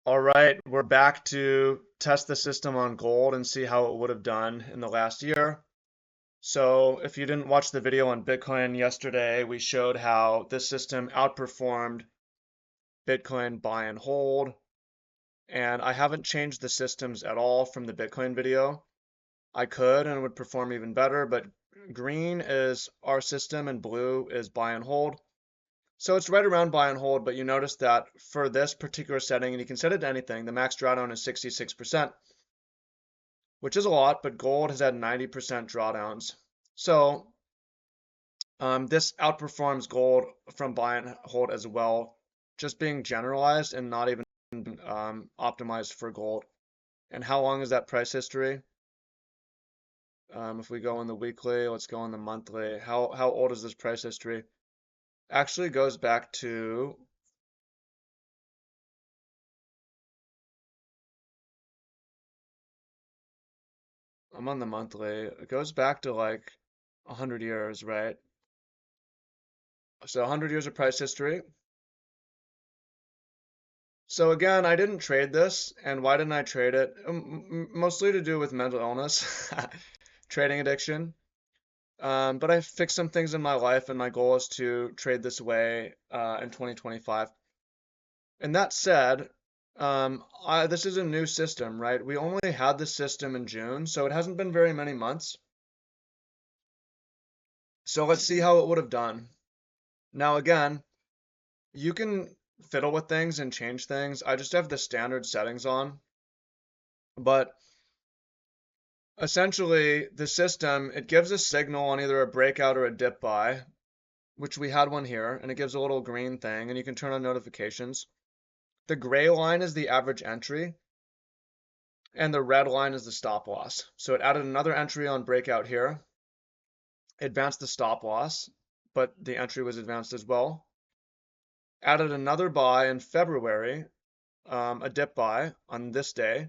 All right, we're back to test the system on gold and see how it would have done in the last year. So if you didn't watch the video on Bitcoin yesterday, we showed how this system outperformed Bitcoin buy and hold. And I haven't changed the systems at all from the Bitcoin video. I could and it would perform even better, but green is our system and blue is buy and hold. So it's right around buy and hold, but you notice that for this particular setting, and you can set it to anything, the max drawdown is 66%, which is a lot, but gold has had 90% drawdowns. So this outperforms gold from buy and hold as well, just being generalized and not even optimized for gold. And how long is that price history? If we go in the weekly, let's go in the monthly. How old is this price history? Actually goes back to I'm on the monthly. It goes back to like 100 years, right? So 100 years of price history. So again, I didn't trade this, and why didn't I trade it? Mostly to do with mental illness, trading addiction. But I fixed some things in my life, and my goal is to trade this way in 2025. And that said, this is a new system, right? We only had this system in June, so it hasn't been very many months. So let's see how it would have done. Now again, you can fiddle with things and change things. I just have the standard settings on. But essentially, the system, it gives a signal on either a breakout or a dip buy, which we had one here, and it gives a little green thing, and you can turn on notifications. The gray line is the average entry, and the red line is the stop loss. So it added another entry on breakout here, advanced the stop loss, but the entry was advanced as well. Added another buy in February, a dip buy on this day.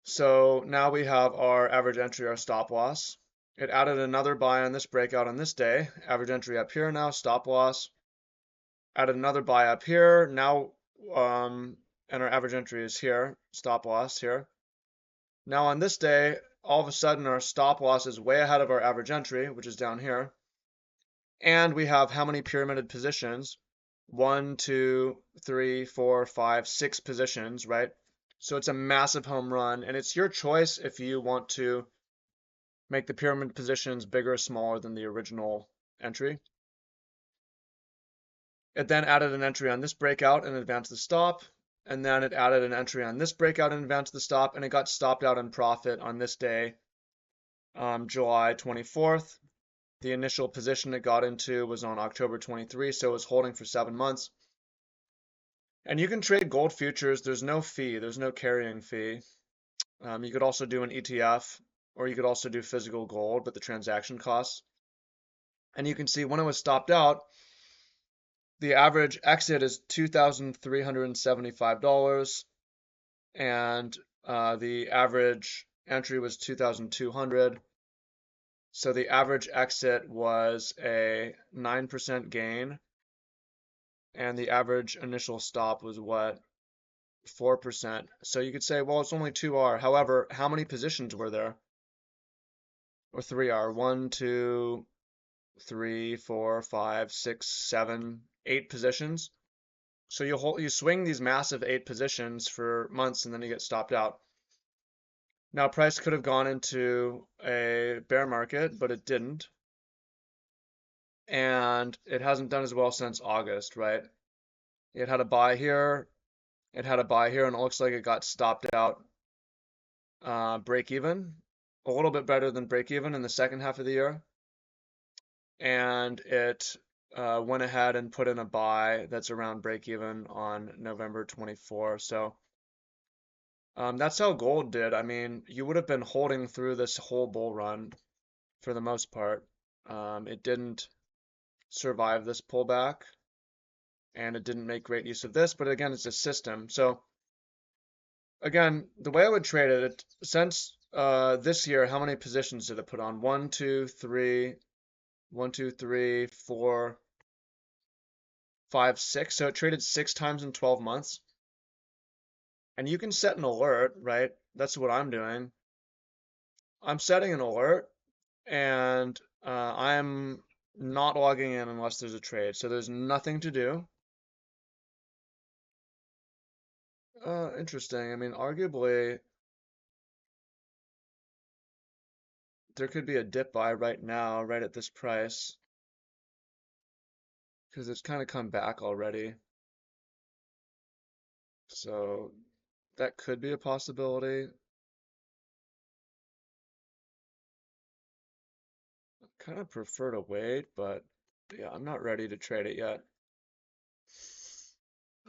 So now we have our average entry, our stop loss. It added another buy on this breakout on this day. Average entry up here now, stop loss. Added another buy up here. Now, and our average entry is here, stop loss here. Now on this day, all of a sudden our stop loss is way ahead of our average entry, which is down here. And we have how many pyramided positions? 1, 2, 3, 4, 5, 6 positions, right? So it's a massive home run, and it's your choice if you want to make the pyramid positions bigger or smaller than the original entry. It then added an entry on this breakout and advanced the stop, and then it added an entry on this breakout and advanced the stop, and it got stopped out in profit on this day, July 24th. The initial position it got into was on October 23, so it was holding for 7 months. And you can trade gold futures. There's no fee. There's no carrying fee. You could also do an ETF, or you could also do physical gold, but the transaction costs. And you can see when it was stopped out, the average exit is $2,375, and the average entry was 2,200. So the average exit was a 9% gain, and the average initial stop was what? 4%. So you could say, well, it's only 2R. However, how many positions were there? Or 3R? 1, 2, 3, 4, 5, 6, 7, 8 positions. So you swing these massive 8 positions for months and then you get stopped out. Now price could have gone into a bear market, but it didn't. And it hasn't done as well since August, right? It had a buy here, it had a buy here, and it looks like it got stopped out break even, a little bit better than break even in the second half of the year. And it went ahead and put in a buy that's around break even on November 24. So that's how gold did. I mean, you would have been holding through this whole bull run for the most part. It didn't survive this pullback and it didn't make great use of this, but again, it's a system. So again, the way I would trade it, since this year, how many positions did it put on? 1, 2, 3, 1, 2, 3, 4, 5, 6. So it traded 6 times in 12 months. And you can set an alert, right? That's what I'm doing. I'm setting an alert and I'm not logging in unless there's a trade. So there's nothing to do. Interesting. I mean, arguably, there could be a dip buy right now, right at this price, because it's kind of come back already. So that could be a possibility. Kind of prefer to wait, but yeah, I'm not ready to trade it yet.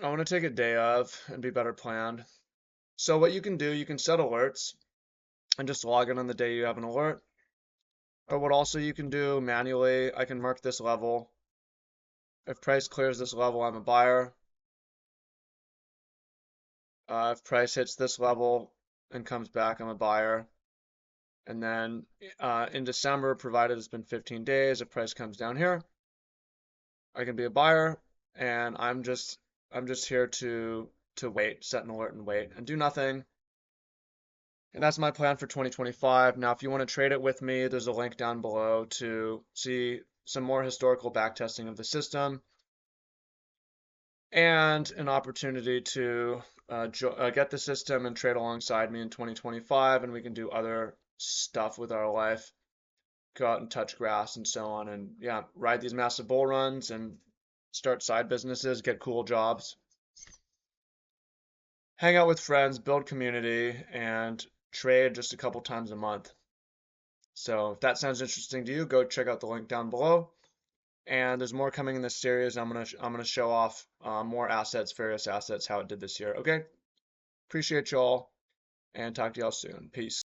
I want to take a day of and be better planned. So what you can do, you can set alerts and just log in on the day you have an alert. Or what also you can do manually, I can mark this level. If price clears this level, I'm a buyer. If price hits this level and comes back, I'm a buyer. And then in December, provided it's been 15 days, if price comes down here, I can be a buyer, and I'm just here to wait, set an alert and wait, and do nothing. And that's my plan for 2025. Now, if you want to trade it with me, there's a link down below to see some more historical backtesting of the system and an opportunity to get the system and trade alongside me in 2025, and we can do other stuff with our life, go out and touch grass and so on, and yeah, ride these massive bull runs and start side businesses, get cool jobs, hang out with friends, build community, and trade just a couple times a month. So if that sounds interesting to you, go check out the link down below. And there's more coming in this series. I'm gonna show off more assets, various assets, how it did this year. Okay, appreciate y'all, and talk to y'all soon. Peace.